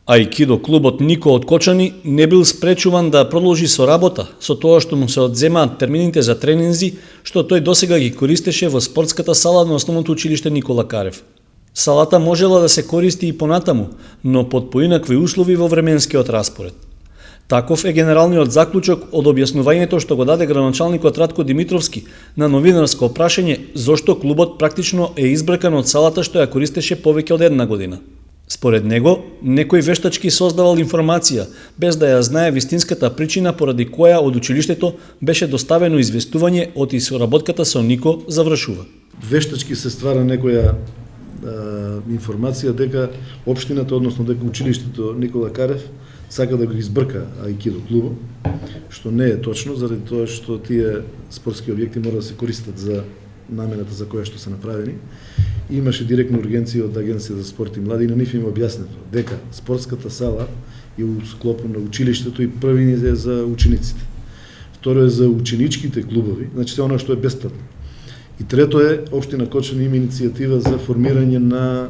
Аикидо клубот Нико од Кочани не бил спречуван да продолжи со работа со тоа што му се одземаат термините за тренинзи што тој досега ги користеше во спортската сала на основното училиште Никола Карев. Салата можела да се користи и понатаму, но под поинакви услови во временскиот распоред. Таков е генералниот заклучок од објаснувањето што го даде градоначалникот Ратко Димитровски на новинарско прашање зошто клубот практично е избркан од салата што ја користеше повеќе од една година. Според него, некој вештачки создавал информација, без да ја знае вистинската причина поради која од училиштето беше доставено известување од и соработката со Нико завршува. Вештачки се ствара некоја информација дека општината, односно дека училиштето Никола Карев сака да го избрка аикидо клубот, што не е точно, заради тоа што тие спортски објекти мора да се користат за намената за која што се направени. Имаше директна ургенција од Агенција за спорт и млади и на нив им објаснето дека спортската сала е у склопу на училиштето и први е за учениците. Второ е за ученичките клубови, значи се оно што е бесплатно. И трето е, општина Кочани има иницијатива за формирање на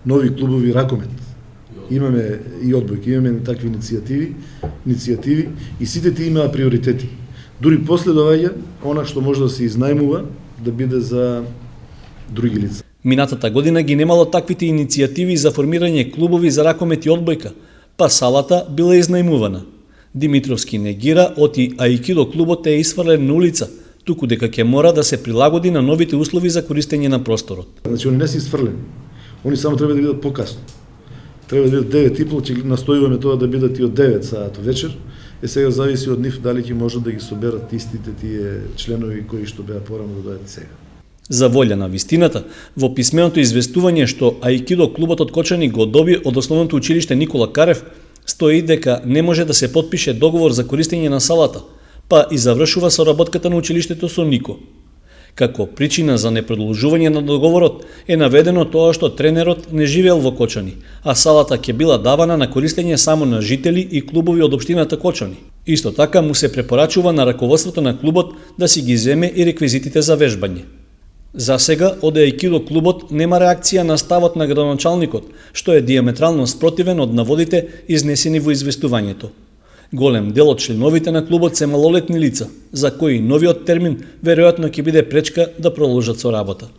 нови клубови ракомет. Имаме и одбојки, имаме такви иницијативи и сите тие имаа приоритети. Дури после доаѓа она што може да се изнајмува да биде за други лица. Минатата година ги немало таквите иницијативи за формирање клубови за ракомет и одбојка, па салата била изнајмувана. Димитровски негира оти аикидо клубот е исфрлен на улица, туку дека ќе мора да се прилагоди на новите услови за користење на просторот. Значи, они не се исфрлени. Они само треба да бидат покасно. Треба да бидат 9:30, ќе настојуваме тоа да бидат и од 9 саат вечер. Сега зависи од нив дали ќе можат да ги соберат истите тие членови кои што беа порано да дојдат сега. За волја на вистината, во писменото известување што аикидо клубот од Кочани го доби од основното училиште Никола Карев, стои дека не може да се потпише договор за користење на салата, па и завршува соработката на училиштето со Нико. Како причина за непродолжување на договорот е наведено тоа што тренерот не живеел во Кочани, а салата ќе била давана на користење само на жители и клубови од општината Кочани. Исто така му се препорачува на раководството на клубот да си ги земе и реквизитите за вежбање. За сега, од аикидо клубот нема реакција на ставот на градоначалникот, што е диаметрално спротивен од наводите изнесени во известувањето. Голем дел од членовите на клубот се малолетни лица, за кои новиот термин веројатно ќе биде пречка да продолжат со работа.